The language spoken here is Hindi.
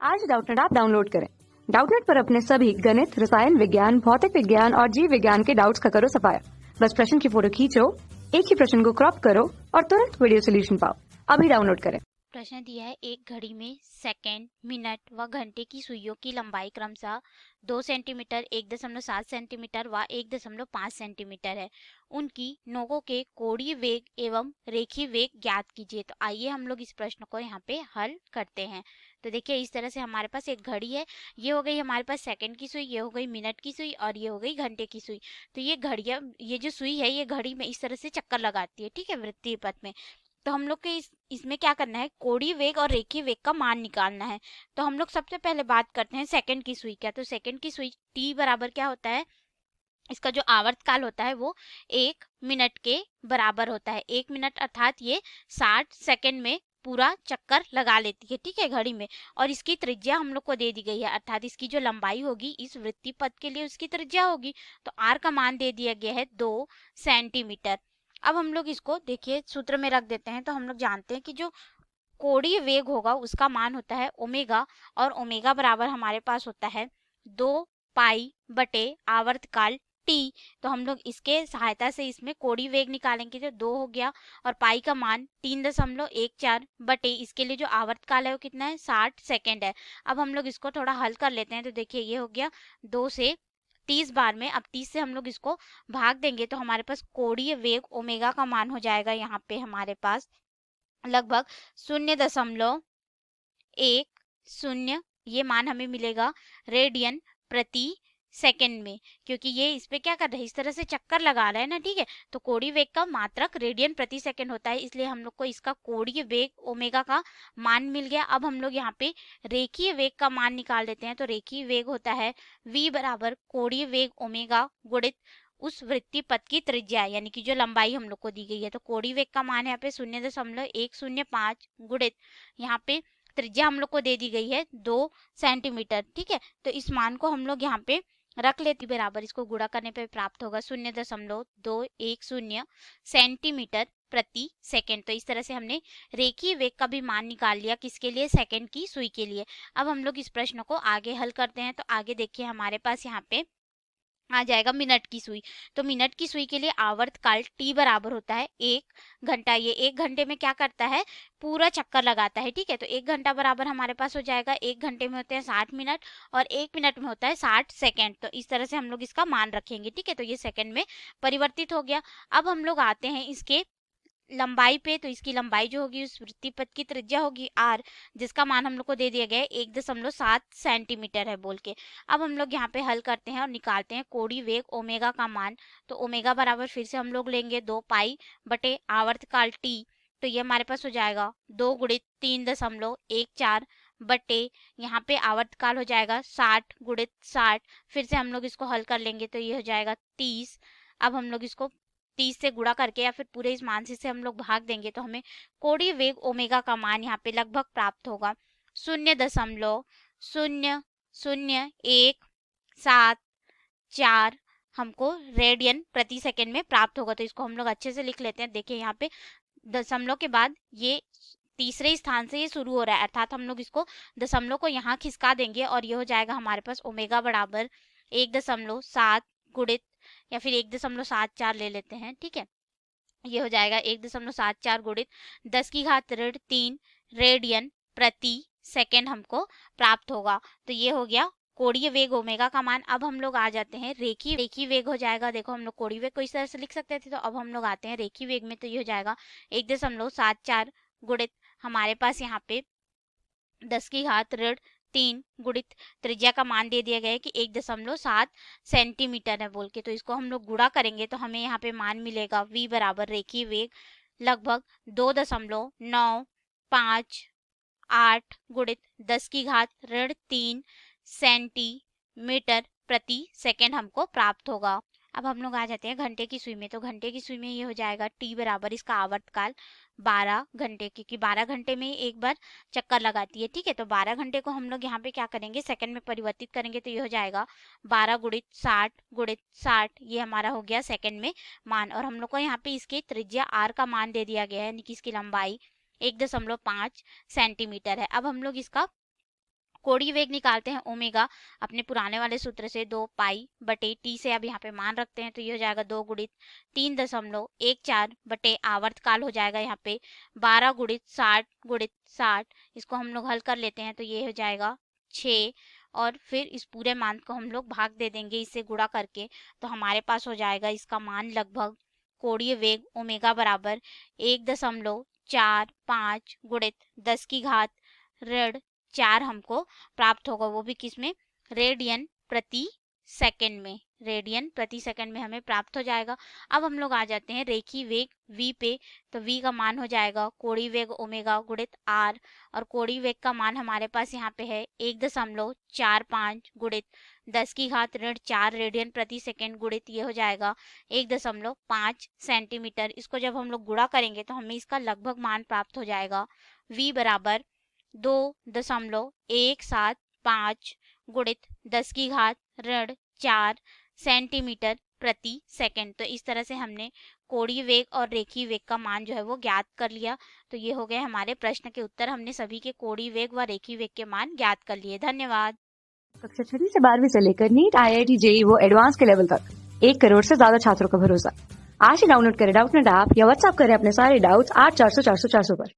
आज डाउटनेट ऐप डाउनलोड करें। डाउटनेट पर अपने सभी गणित, रसायन विज्ञान, भौतिक विज्ञान और जीव विज्ञान के डाउट्स का करो सफाया। बस प्रश्न की फोटो खींचो, एक ही प्रश्न को क्रॉप करो और तुरंत वीडियो सोल्यूशन पाओ। अभी डाउनलोड करें। प्रश्न दिया है, एक घड़ी में सेकंड, मिनट व घंटे की सुइयों की लंबाई क्रमशः 2 सेंटीमीटर, 1.7 सेंटीमीटर व 1.5 सेंटीमीटर है। उनकी नोकों के कोणीय वेग एवं रेखीय वेग ज्ञात कीजिए। तो आइए हम लोग इस प्रश्न को यहाँ पे हल करते हैं। तो देखिए, इस तरह से हमारे पास एक घड़ी है। ये हो गई हमारे पास सेकंड की सुई, ये हो गई मिनट की सुई और ये हो गई घंटे की सुई। तो ये घड़ियां, ये जो सुई है, ये घड़ी में इस तरह से चक्कर लगाती है, ठीक है, वृत्तीय पथ में। तो हम लोग के इसमें क्या करना है, कोणीय वेग और रेखीय वेग का मान निकालना है। तो हम लोग सबसे पहले बात करते हैं सेकंड की सुई का। तो सेकंड की सुई t बराबर क्या होता है, इसका जो आवर्तकाल होता है वो 1 मिनट के बराबर होता है। 1 मिनट अर्थात ये 60 सेकंड में पूरा चक्कर लगा लेती है, ठीक है, घड़ी में। और इसकी त्रिज्या हम लोग को दे दी गई है, अर्थात इसकी जो लंबाई होगी इस वृत्तीय पथ के लिए उसकी त्रिज्या होगी। तो r का मान दे दिया गया है 2 सेंटीमीटर। अब हम लोग इसको देखिए सूत्र में रख देते हैं। तो हम लोग जानते हैं कि जो कोणीय वेग होगा उसका मान होता है ओमेगा, और ओमेगा बराबर हमारे पास होता है 2 पाई / आवर्तकाल टी। तो हम लोग इसके सहायता से इसमें कोणीय वेग निकालेंगे। तो 2 हो गया और पाई का मान 3.14 बटे इसके लिए जो आवर्तकाल है वो कितना है, 60 सेकेंड है। अब हम लोग इसको थोड़ा हल कर लेते हैं। तो देखिए, ये हो गया 2 से 30 बार में। अब 30 से हम लोग इसको भाग देंगे तो हमारे पास कोणीय वेग ओमेगा का मान हो जाएगा यहाँ पे हमारे पास लगभग 0.10, ये मान हमें मिलेगा रेडियन प्रति सेकंड में, क्योंकि ये इस पे क्या कर रहे हैं, इस तरह से चक्कर लगा रहे हैं ना, ठीक है। तो कोणीय वेग का मात्रक रेडियन प्रति सेकंड होता है, इसलिए हम लोग को इसका कोणीय वेग ओमेगा का मान मिल गया। अब हम लोग यहाँ पे रेखीय वेग का मान निकाल देते हैं। तो रेखीय वेग होता है v बराबर कोणीय वेग ओमेगा गुणित उस वृत्तीय पथ की त्रिज्या, यानी कि जो लंबाई हम लोग को दी गई है। तो कोणीय वेग का मान यहाँ पे 0.105 गुणित यहाँ पे त्रिज्या हम लोग को दे दी गई है 2 सेंटीमीटर, ठीक है। तो इस मान को हम लोग यहाँ पे रख लेते बराबर, इसको गुणा करने पे प्राप्त होगा 0.210 सेंटीमीटर प्रति सेकंड। तो इस तरह से हमने रेखीय वेग का भी मान निकाल लिया, किसके लिए, सेकंड की सुई के लिए। अब हम लोग इस प्रश्न को आगे हल करते हैं। तो आगे देखिए हमारे पास यहाँ पे आ जाएगा मिनट की सुई। तो मिनट की सुई के लिए आवर्तकाल t बराबर होता है 1 घंटा। ये 1 घंटे में क्या करता है, पूरा चक्कर लगाता है, ठीक है। तो 1 घंटा बराबर हमारे पास हो जाएगा, 1 घंटे में होते हैं 60 मिनट और 1 मिनट में होता है 60 सेकेंड। तो इस तरह से हम लोग इसका मान रखेंगे, ठीक है। तो ये सेकेंड में परिवर्तित हो गया। अब हम लोग आते हैं इसके लंबाई पे। तो इसकी लंबाई जो होगी उस वृत्तीय पथ की त्रिज्या होगी r, जिसका मान हम लोग को दे दिया गया है 1.7 सेंटीमीटर है बोल के। अब हम लोग यहाँ पे हल करते हैं और निकालते हैं कोणीय वेग ओमेगा का मान। तो ओमेगा बराबर फिर से हम लोग लेंगे 2 पाई बटे आवर्तकाल t। तो ये हमारे पास हो जाएगा 2 गुणित 3.14 बटे यहाँ पे आवर्तकाल हो जाएगा 60 गुणित 60। फिर से हम लोग इसको हल कर लेंगे तो ये हो जाएगा 30। अब हम लोग इसको 30 से गुणा करके या फिर पूरे इस मान से हम लोग भाग देंगे तो हमें कोणीय वेग ओमेगा का मान यहाँ पे लगभग प्राप्त होगा 0.000174 हमको रेडियन प्रति सेकंड में प्राप्त होगा। तो इसको हम लोग अच्छे से लिख लेते हैं। देखिए यहाँ पे दशमलव के बाद ये तीसरे स्थान से ये शुरू हो रहा है, अर्थात हम लोग इसको दशमलव को यहाँ खिसका देंगे और ये हो जाएगा हमारे पास ओमेगा बराबर 1.7 गुणित या फिर 1.74 ले लेते हैं, ठीक है। ये हो जाएगा 1.74 गुणित 10⁻³ रेडियन प्रति सेकंड हमको प्राप्त होगा। तो ये हो गया कोणीय वेग ओमेगा का मान। अब हम लोग आ जाते हैं रेखीय वेग हो जाएगा। देखो, हम लोग कोणीय वेग को इस तरह से लिख सकते थे, तो अब हम लोग आते हैं रेखीय वेग में। तो ये हो जाएगा 1.74 गुणित हमारे पास यहाँ पे 10⁻³ गुणित त्रिज्या का मान दे दिया गया है कि 1.7 सेंटीमीटर है बोल के। तो इसको हम लोग गुणा करेंगे तो हमें यहाँ पे मान मिलेगा v बराबर रेखीय वेग लगभग 2.958 गुणित 10⁻³ सेंटीमीटर प्रति सेकंड हमको प्राप्त होगा। अब हम लोग आ जाते हैं घंटे की सुई में। तो घंटे की सुई में ये हो जाएगा t बराबर इसका आवर्तकाल 12 घंटे, क्योंकि 12 घंटे में एक बार चक्कर लगाती है, ठीक है। तो 12 घंटे को हम लोग यहाँ पे क्या करेंगे, सेकंड में परिवर्तित करेंगे। तो ये हो जाएगा 12 गुणित 60 गुणित 60, ये हमारा हो गया सेकंड में मान। और हम लोग को यहाँ पे इसकी त्रिज्या r का मान दे दिया गया है, यानी कि इसकी लंबाई 1.5 सेंटीमीटर है। अब हम लोग इसका कोणीय वेग निकालते हैं ओमेगा अपने पुराने वाले सूत्र से 2 पाई बटे टी से अब यहाँ पे मान रखते हैं तो ये हो जाएगा 2 गुणित 3.14 बटे आवर्तकाल हो जाएगा यहाँ पे 12 गुणित 60 इसको हम लोग हल कर लेते हैं तो ये हो जाएगा 6 और फिर इस पूरे मान को हम लोग भाग दे देंगे इससे गुणा करके तो हमारे पास हो जाएगा इसका मान लगभग कोणीय वेग ओमेगा बराबर 1.45 गुणित 10 की घात ऋण 4 हमको प्राप्त होगा, वो भी किसमें, रेडियन प्रति सेकंड में। रेडियन प्रति सेकंड में हमें प्राप्त हो जाएगा। अब हम लोग आ जाते हैं रेखी वेग v पे, तो v का मान हो जाएगा कोणीय वेग ओमेगा गुणित r और कोणीय वेग का मान हमारे पास यहाँ पे है 1.45 गुणित 10 की घात ऋण 4 रेडियन प्रति सेकंड गुणित ये हो जाएगा 1.5 सेंटीमीटर। इसको जब हम लोग गुणा करेंगे तो हमें इसका लगभग मान प्राप्त हो जाएगा v बराबर 2.175 गुणित 10 की घात ऋण 4 सेंटीमीटर प्रति सेकंड। तो इस तरह से हमने कोणीय वेग और रेखीय वेग का मान जो है वो ज्ञात कर लिया। तो ये हो गए हमारे प्रश्न के उत्तर, हमने सभी के कोणीय वेग व रेखीय वेग के मान ज्ञात कर लिए। धन्यवाद। कक्षा 6वीं से 12वीं से लेकर नीट, IIT, JEE वो एडवांस के लेवल तक 1 करोड़ से ज्यादा छात्रों का भरोसा। आज ही डाउनलोड करें डाउटनेट ऐप या व्हाट्सएप करें अपने सारे डाउट्स 8400 400 400 पर।